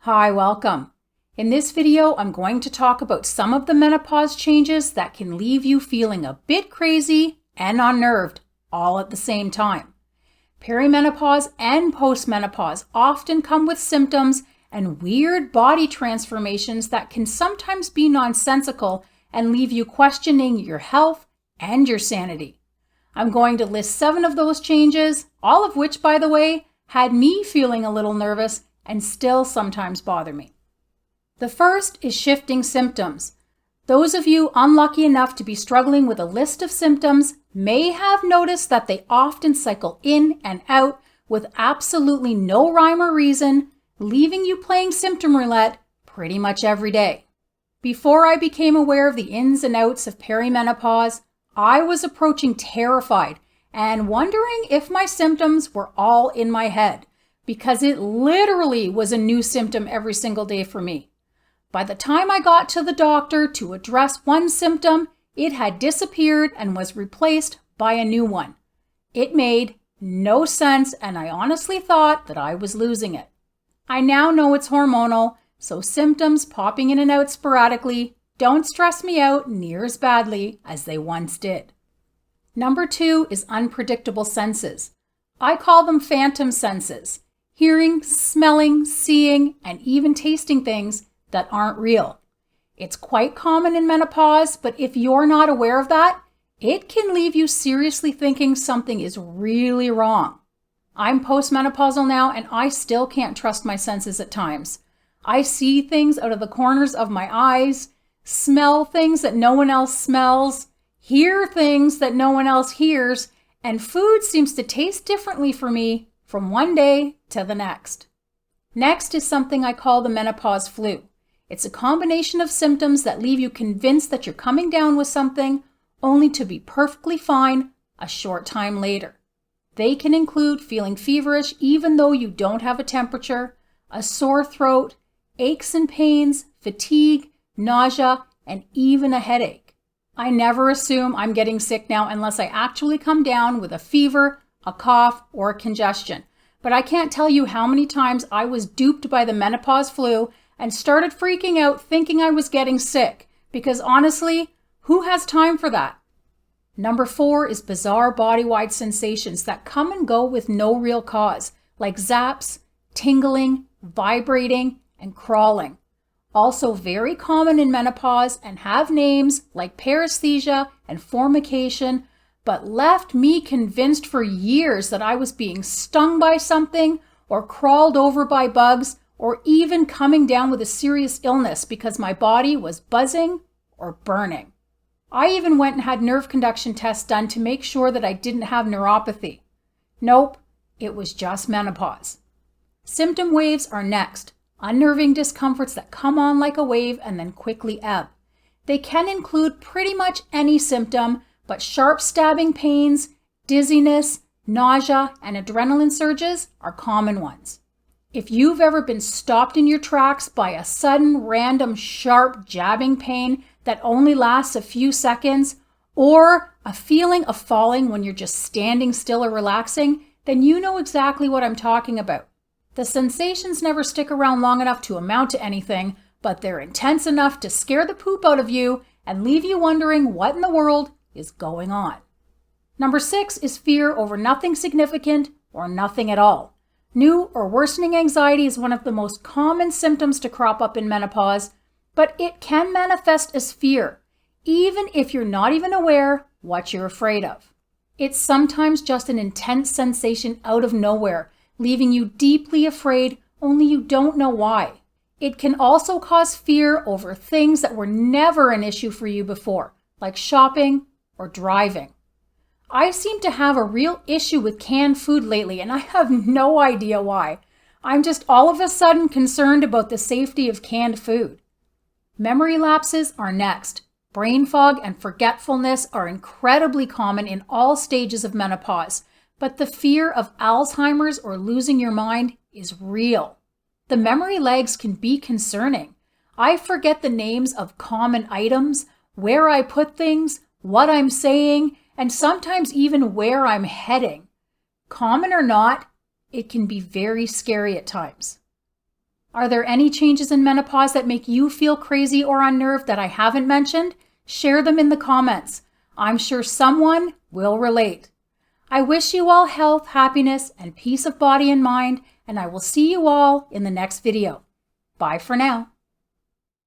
Hi, welcome. In this video, I'm going to talk about some of the menopause changes that can leave you feeling a bit crazy and unnerved all at the same time. Perimenopause and postmenopause often come with symptoms and weird body transformations that can sometimes be nonsensical and leave you questioning your health and your sanity. I'm going to list 7 of those changes, all of which, by the way, had me feeling a little nervous and still sometimes bother me. The first is shifting symptoms. Those of you unlucky enough to be struggling with a list of symptoms may have noticed that they often cycle in and out with absolutely no rhyme or reason, leaving you playing symptom roulette pretty much every day. Before I became aware of the ins and outs of perimenopause, I was approaching terrified and wondering if my symptoms were all in my head, because it literally was a new symptom every single day for me. By the time I got to the doctor to address one symptom, it had disappeared and was replaced by a new one. It made no sense, and I honestly thought that I was losing it. I now know it's hormonal, so symptoms popping in and out sporadically don't stress me out near as badly as they once did. Number 2 is unpredictable senses. I call them phantom senses. Hearing, smelling, seeing, and even tasting things that aren't real. It's quite common in menopause, but if you're not aware of that, it can leave you seriously thinking something is really wrong. I'm postmenopausal now, and I still can't trust my senses at times. I see things out of the corners of my eyes, smell things that no one else smells, hear things that no one else hears, and food seems to taste differently for me from one day to the next. Next is something I call the menopause flu. It's a combination of symptoms that leave you convinced that you're coming down with something, only to be perfectly fine a short time later. They can include feeling feverish even though you don't have a temperature, a sore throat, aches and pains, fatigue, nausea, and even a headache. I never assume I'm getting sick now unless I actually come down with a fever, a cough, or a congestion. But I can't tell you how many times I was duped by the menopause flu and started freaking out thinking I was getting sick, because honestly, who has time for that? Number 4 is bizarre body-wide sensations that come and go with no real cause, like zaps, tingling, vibrating, and crawling. Also very common in menopause and have names like paresthesia and formication, but left me convinced for years that I was being stung by something or crawled over by bugs or even coming down with a serious illness because my body was buzzing or burning. I even went and had nerve conduction tests done to make sure that I didn't have neuropathy. Nope, it was just menopause. Symptom waves are next, unnerving discomforts that come on like a wave and then quickly ebb. They can include pretty much any symptom, but sharp stabbing pains, dizziness, nausea, and adrenaline surges are common ones. If you've ever been stopped in your tracks by a sudden, random, sharp jabbing pain that only lasts a few seconds, or a feeling of falling when you're just standing still or relaxing, then you know exactly what I'm talking about. The sensations never stick around long enough to amount to anything, but they're intense enough to scare the poop out of you and leave you wondering what in the world is going on. Number 6 is fear over nothing significant or nothing at all. New or worsening anxiety is one of the most common symptoms to crop up in menopause, but it can manifest as fear, even if you're not even aware what you're afraid of. It's sometimes just an intense sensation out of nowhere, leaving you deeply afraid, only you don't know why. It can also cause fear over things that were never an issue for you before, like shopping or driving. I seem to have a real issue with canned food lately, and I have no idea why. I'm just all of a sudden concerned about the safety of canned food. Memory lapses are next. Brain fog and forgetfulness are incredibly common in all stages of menopause, but the fear of Alzheimer's or losing your mind is real. The memory lags can be concerning. I forget the names of common items, where I put things, what I'm saying, and sometimes even where I'm heading. Common or not, it can be very scary at times. Are there any changes in menopause that make you feel crazy or unnerved that I haven't mentioned? Share them in the comments. I'm sure someone will relate. I wish you all health, happiness, and peace of body and mind, and I will see you all in the next video. Bye for now.